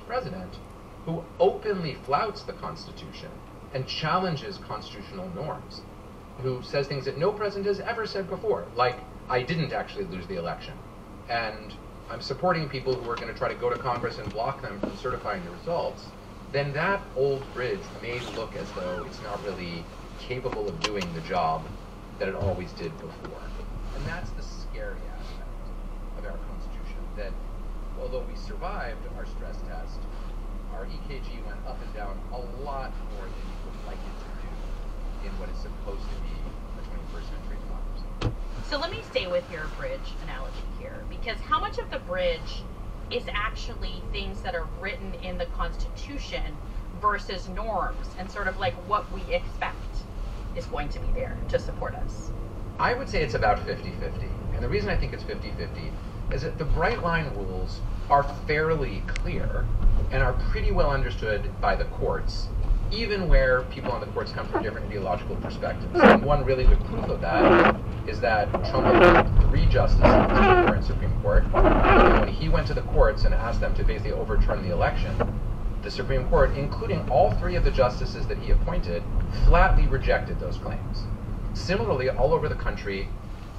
president who openly flouts the Constitution and challenges constitutional norms, who says things that no president has ever said before, like, I didn't actually lose the election, and I'm supporting people who are going to try to go to Congress and block them from certifying the results, then that old bridge may look as though it's not really capable of doing the job that it always did before. And that's the scary aspect of our Constitution, that although we survived our stress test, our EKG went up and down a lot more than you would like it to do in what is supposed to be a 21st century democracy. So let me stay with your bridge analogy here, because how much of the bridge is actually things that are written in the Constitution versus norms and sort of like what we expect is going to be there to support us? I would say it's about 50-50. And the reason I think it's 50-50 is that the Bright Line rules are fairly clear and are pretty well understood by the courts, even where people on the courts come from different ideological perspectives. And one really good proof of that is that Trump appointed 3 justices to the current Supreme Court. And when he went to the courts and asked them to basically overturn the election, the Supreme Court, including all 3 of the justices that he appointed, flatly rejected those claims. Similarly, all over the country,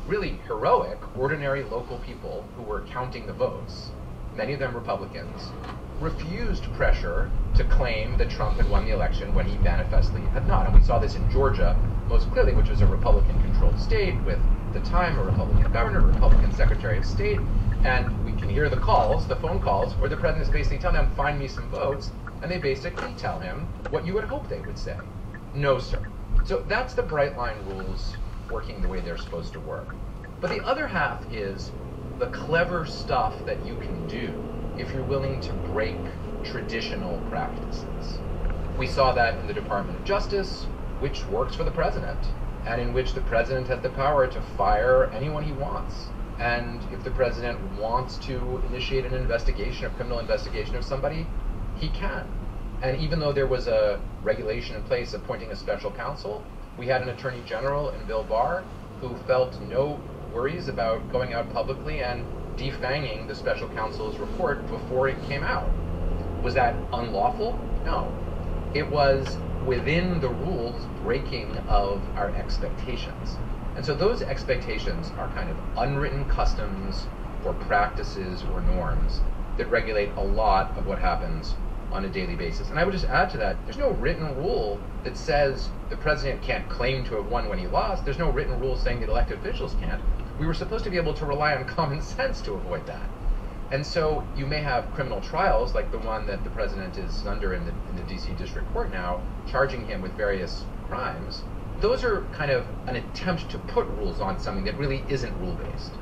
really heroic, ordinary local people who were counting the votes, many of them Republicans, refused pressure to claim that Trump had won the election when he manifestly had not. And we saw this in Georgia most clearly, which was a Republican-controlled state with, at the time, a Republican governor, a Republican secretary of state, and we can hear the calls, the phone calls, where the president is basically telling them, find me some votes, and they basically tell him what you would hope they would say. No, sir. So that's the Bright Line rules working the way they're supposed to work. But the other half is the clever stuff that you can do if you're willing to break traditional practices. We saw that in the Department of Justice, which works for the president, and in which the president has the power to fire anyone he wants. And if the president wants to initiate an investigation, a criminal investigation of somebody, he can. And even though there was a regulation in place appointing a special counsel, we had an attorney general in Bill Barr who felt no worries about going out publicly and defanging the special counsel's report before it came out. Was that unlawful? No. It was within the rules breaking of our expectations. And so those expectations are kind of unwritten customs or practices or norms that regulate a lot of what happens on a daily basis. And I would just add to that, there's no written rule that says the president can't claim to have won when he lost. There's no written rule saying that elected officials can't. We were supposed to be able to rely on common sense to avoid that. And so you may have criminal trials like the one that the president is under in the DC District Court now, charging him with various crimes. Those are kind of an attempt to put rules on something that really isn't rule-based.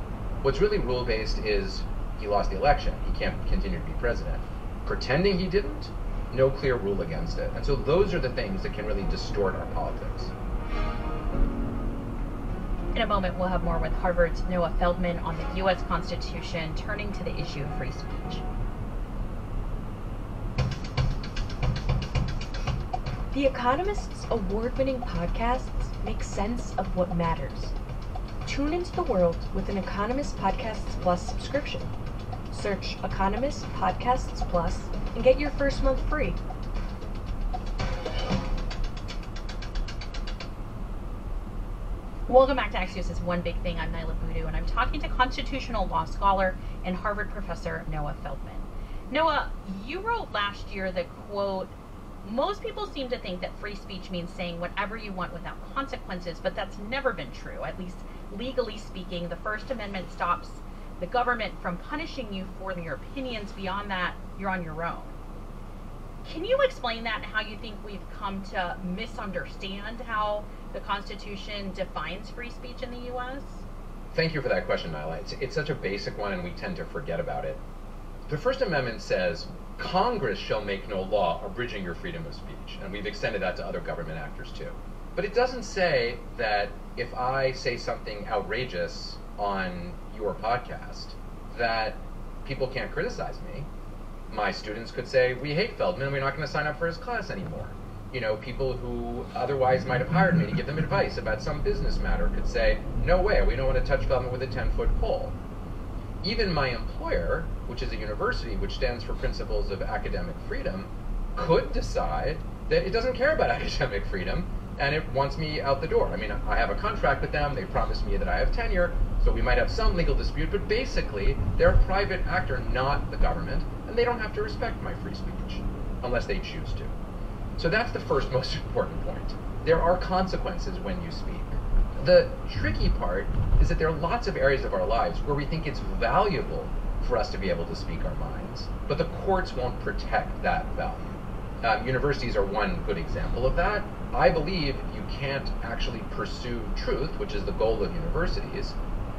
What's really rule-based is he lost the election. He can't continue to be president. Pretending he didn't, no clear rule against it. And so those are the things that can really distort our politics. In a moment, we'll have more with Harvard's Noah Feldman on the U.S. Constitution, turning to the issue of free speech. The Economist's award-winning podcasts make sense of what matters. Tune into the world with an Economist Podcasts Plus subscription. Search Economist Podcasts Plus and get your first month free. Welcome back to Axios' One Big Thing. I'm Nyla Boodoo, and I'm talking to constitutional law scholar and Harvard professor Noah Feldman. Noah, you wrote last year that, quote, most people seem to think that free speech means saying whatever you want without consequences, but that's never been true. At least legally speaking, the First Amendment stops the government from punishing you for your opinions. Beyond that, you're on your own. Can you explain that and how you think we've come to misunderstand how the Constitution defines free speech in the U.S.? Thank you for that question, Nyla. It's such a basic one and we tend to forget about it. The First Amendment says, Congress shall make no law abridging your freedom of speech, and we've extended that to other government actors too. But it doesn't say that if I say something outrageous on your podcast, that people can't criticize me. My students could say, we hate Feldman, we're not going to sign up for his class anymore. You know, people who otherwise might have hired me to give them advice about some business matter could say, no way, we don't want to touch Feldman with a 10-foot pole. even my employer, which is a university which stands for principles of academic freedom, could decide that it doesn't care about academic freedom and it wants me out the door. I mean, I have a contract with them, they promised me that I have tenure, so we might have some legal dispute, but basically they're a private actor, not the government, and they don't have to respect my free speech unless they choose to. So that's the first most important point. There are consequences when you speak. The tricky part is that there are lots of areas of our lives where we think it's valuable for us to be able to speak our minds, but the courts won't protect that value. Universities are one good example of that. I believe you can't actually pursue truth, which is the goal of universities,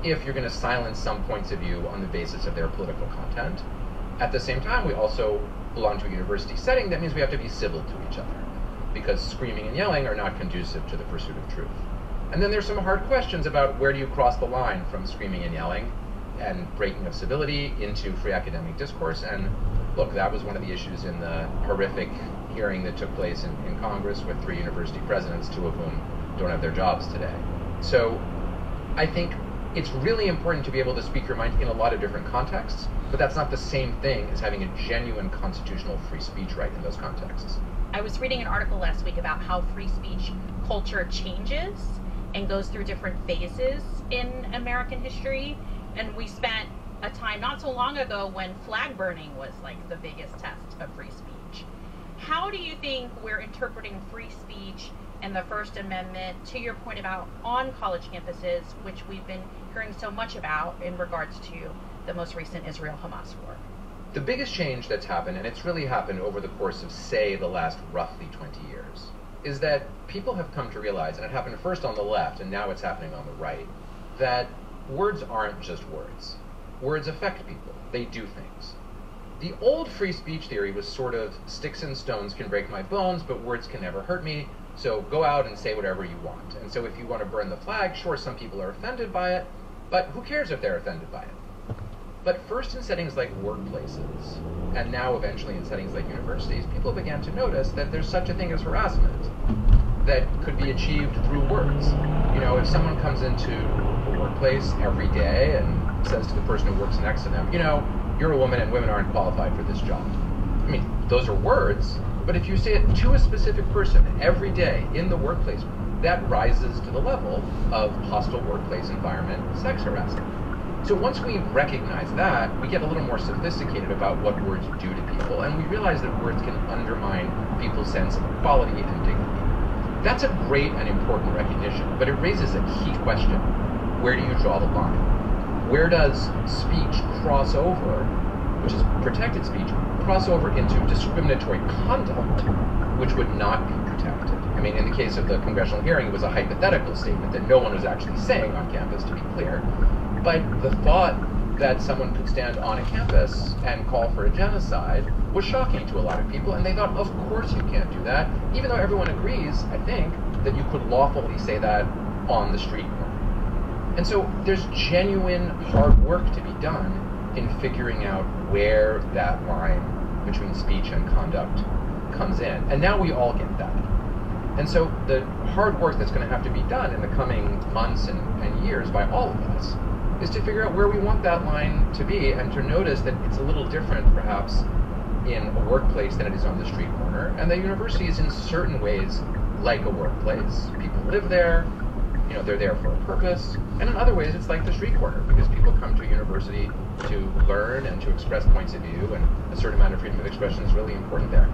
if you're going to silence some points of view on the basis of their political content. At the same time, we also belong to a university setting. That means we have to be civil to each other, because screaming and yelling are not conducive to the pursuit of truth. And then there's some hard questions about where do you cross the line from screaming and yelling and breaking of civility into free academic discourse. And look, that was one of the issues in the horrific hearing that took place in Congress with 3 university presidents, 2 of whom don't have their jobs today. So I think it's really important to be able to speak your mind in a lot of different contexts, but that's not the same thing as having a genuine constitutional free speech right in those contexts. I was reading an article last week about how free speech culture changes and goes through different phases in American history. And we spent a time not so long ago when flag burning was like the biggest test of free speech. How do you think we're interpreting free speech and the First Amendment, to your point about on college campuses, which we've been hearing so much about in regards to the most recent Israel-Hamas war? The biggest change that's happened, and it's really happened over the course of, say, the last roughly 20 years, is that people have come to realize, and it happened first on the left, and now it's happening on the right, that words aren't just words. Words affect people. They do things. The old free speech theory was sort of sticks and stones can break my bones, but words can never hurt me, so go out and say whatever you want. And so if you want to burn the flag, sure, some people are offended by it, but who cares if they're offended by it? But first in settings like workplaces, and now eventually in settings like universities, people began to notice that there's such a thing as harassment that could be achieved through words. You know, if someone comes into a workplace every day and says to the person who works next to them, you know, you're a woman and women aren't qualified for this job. I mean, those are words, but if you say it to a specific person every day in the workplace, that rises to the level of hostile workplace environment sex harassment. So once we recognize that, we get a little more sophisticated about what words do to people, and we realize that words can undermine people's sense of equality and dignity. That's a great and important recognition, but it raises a key question. Where do you draw the line? Where does speech cross over, which is protected speech, cross over into discriminatory conduct, which would not be protected? I mean, in the case of the congressional hearing, it was a hypothetical statement that no one was actually saying on campus, to be clear. But the thought that someone could stand on a campus and call for a genocide was shocking to a lot of people, and they thought, of course you can't do that, even though everyone agrees, I think, that you could lawfully say that on the street corner. And so there's genuine hard work to be done in figuring out where that line between speech and conduct comes in. And now we all get that. And so the hard work that's going to have to be done in the coming months and years by all of us is to figure out where we want that line to be, and to notice that it's a little different perhaps in a workplace than it is on the street corner, and the university is in certain ways like a workplace. People live there, you know, they're there for a purpose, and in other ways it's like the street corner, because people come to a university to learn and to express points of view, and a certain amount of freedom of expression is really important there.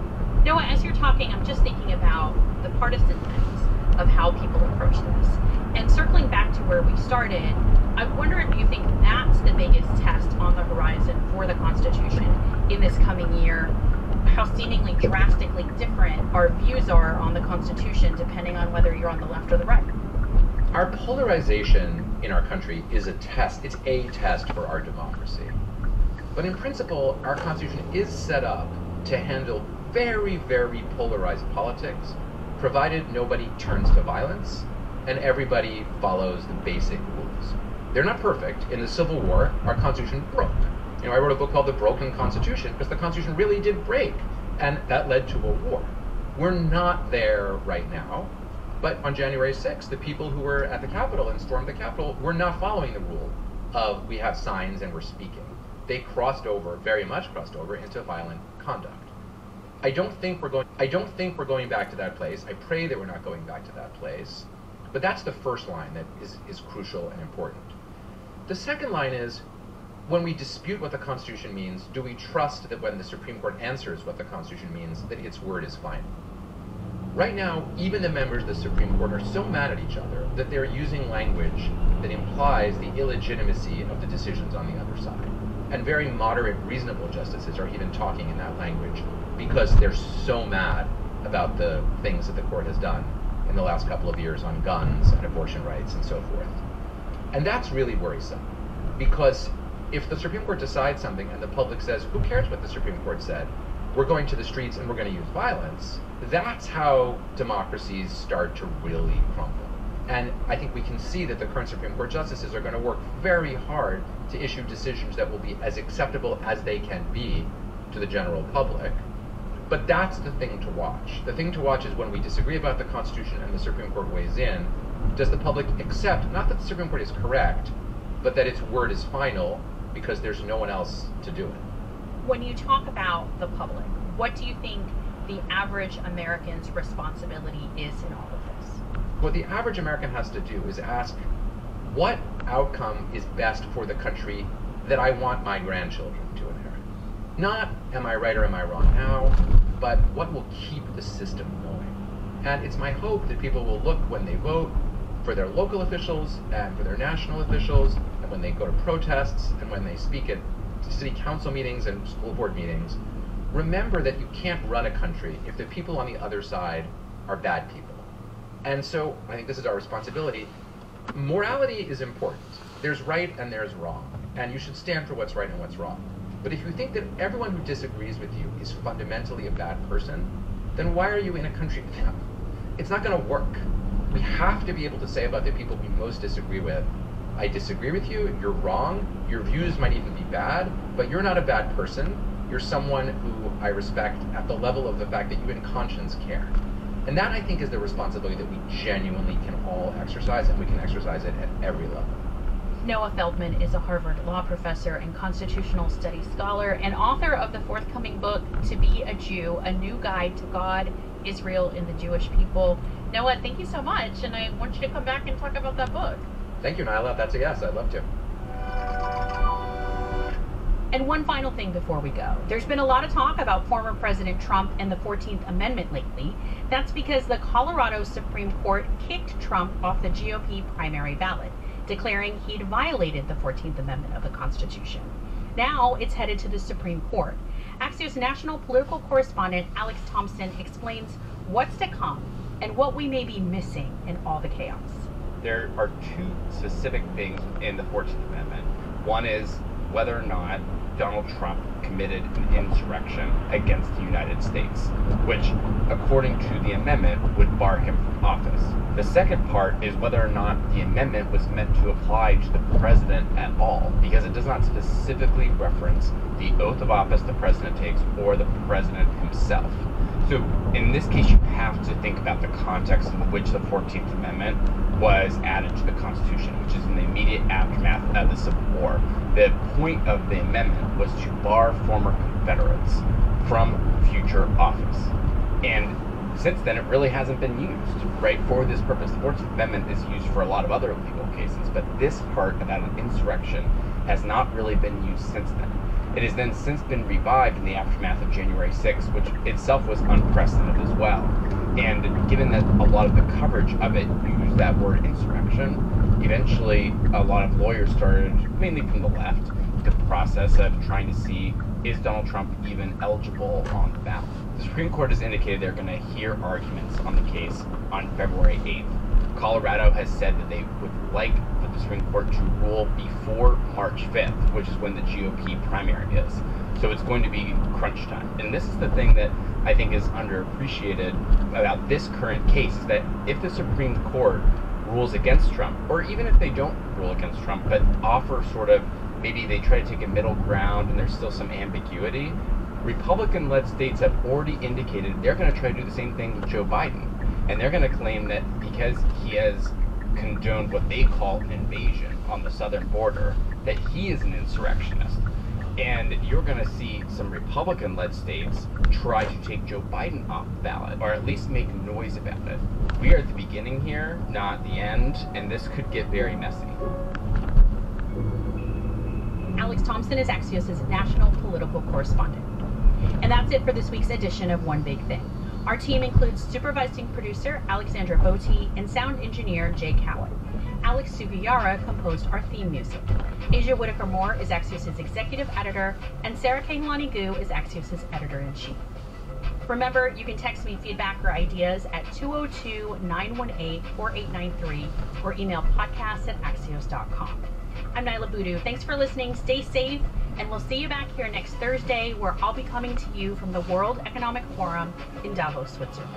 Noah, as you're talking, I'm just thinking about the partisan lens of how people approach this. And circling back to where we started, I wonder if you think that's the biggest test on the horizon for the Constitution in this coming year, how seemingly drastically different our views are on the Constitution depending on whether you're on the left or the right. Our polarization in our country is a test. It's a test for our democracy. But in principle, our Constitution is set up to handle very, very polarized politics, provided nobody turns to violence and everybody follows the basic rules. They're not perfect. In the Civil War, our Constitution broke. You know, I wrote a book called The Broken Constitution because the Constitution really did break, and that led to a war. We're not there right now, but on January 6th, the people who were at the Capitol and stormed the Capitol were not following the rule of we have signs and we're speaking. They very much crossed over into violent conduct. I don't think we're going back to that place. I pray that we're not going back to that place. But that's the first line that is crucial and important. The second line is, when we dispute what the Constitution means, do we trust that when the Supreme Court answers what the Constitution means, that its word is final? Right now, even the members of the Supreme Court are so mad at each other that they're using language that implies the illegitimacy of the decisions on the other side. And very moderate, reasonable justices are even talking in that language because they're so mad about the things that the court has done in the last couple of years on guns and abortion rights and so forth. And that's really worrisome, because if the Supreme Court decides something and the public says, who cares what the Supreme Court said? We're going to the streets and we're going to use violence. That's how democracies start to really crumble. And I think we can see that the current Supreme Court justices are going to work very hard to issue decisions that will be as acceptable as they can be to the general public. But that's the thing to watch. The thing to watch is when we disagree about the Constitution and the Supreme Court weighs in, does the public accept, not that the Supreme Court is correct, but that its word is final because there's no one else to do it? When you talk about the public, what do you think the average American's responsibility is in all of this? What the average American has to do is ask, what outcome is best for the country that I want my grandchildren to inherit? Not, am I right or am I wrong now, but what will keep the system going? And it's my hope that people will look when they vote for their local officials and for their national officials, and when they go to protests and when they speak at city council meetings and school board meetings, remember that you can't run a country if the people on the other side are bad people. And so I think this is our responsibility. Morality is important. There's right and there's wrong, and you should stand for what's right and what's wrong. But if you think that everyone who disagrees with you is fundamentally a bad person, then why are you in a country with them? It's not going to work. We have to be able to say about the people we most disagree with, I disagree with you, you're wrong, your views might even be bad, but you're not a bad person. You're someone who I respect at the level of the fact that you in conscience care. And that, I think, is the responsibility that we genuinely can all exercise, and we can exercise it at every level. Noah Feldman is a Harvard law professor and constitutional studies scholar and author of the forthcoming book, To Be a Jew, A New Guide to God, Israel, and the Jewish People. Noah, thank you so much, and I want you to come back and talk about that book. Thank you, Nyla. That's a yes. I'd love to. And one final thing before we go. There's been a lot of talk about former President Trump and the 14th Amendment lately. That's because the Colorado Supreme Court kicked Trump off the GOP primary ballot, declaring he'd violated the 14th Amendment of the Constitution. Now it's headed to the Supreme Court. Axios national political correspondent Alex Thompson explains what's to come and what we may be missing in all the chaos. There are two specific things in the 14th Amendment. One is whether or not Donald Trump committed an insurrection against the United States, which, according to the amendment, would bar him from office. The second part is whether or not the amendment was meant to apply to the president at all, because it does not specifically reference the oath of office the president takes or the president himself. So in this case, you have to think about the context in which the 14th Amendment was added to the Constitution, which is in the immediate aftermath of the Civil War. The point of the amendment was to bar former Confederates from future office. And since then, it really hasn't been used, right, for this purpose. The 14th Amendment is used for a lot of other legal cases, but this part about an insurrection has not really been used since then. It has then since been revived in the aftermath of January 6th, which itself was unprecedented as well. And given that a lot of the coverage of it used that word insurrection, eventually a lot of lawyers started, mainly from the left, the process of trying to see, is Donald Trump even eligible on the ballot? The Supreme Court has indicated they're going to hear arguments on the case on February 8th. Colorado has said that they would like for the Supreme Court to rule before March 5th, which is when the GOP primary is. So it's going to be crunch time. And this is the thing that I think is underappreciated about this current case, is that if the Supreme Court rules against Trump, or even if they don't rule against Trump, but offer sort of, maybe they try to take a middle ground and there's still some ambiguity, Republican-led states have already indicated they're going to try to do the same thing with Joe Biden. And they're going to claim that because he has condoned what they call an invasion on the southern border, that he is an insurrectionist. And you're going to see some Republican-led states try to take Joe Biden off the ballot, or at least make noise about it. We are at the beginning here, not the end, and this could get very messy. Alex Thompson is Axios' national political correspondent. And that's it for this week's edition of One Big Thing. Our team includes supervising producer Alexandra Botti and sound engineer Jay Cowan. Alex Sugiyara composed our theme music. Asia Whitaker-Moore is Axios' executive editor, and Sarah Kahlani Gu is Axios' editor-in-chief. Remember, you can text me feedback or ideas at 202-918-4893 or email podcasts@axios.com. I'm Nyla Boodoo. Thanks for listening. Stay safe, and we'll see you back here next Thursday, where I'll be coming to you from the World Economic Forum in Davos, Switzerland.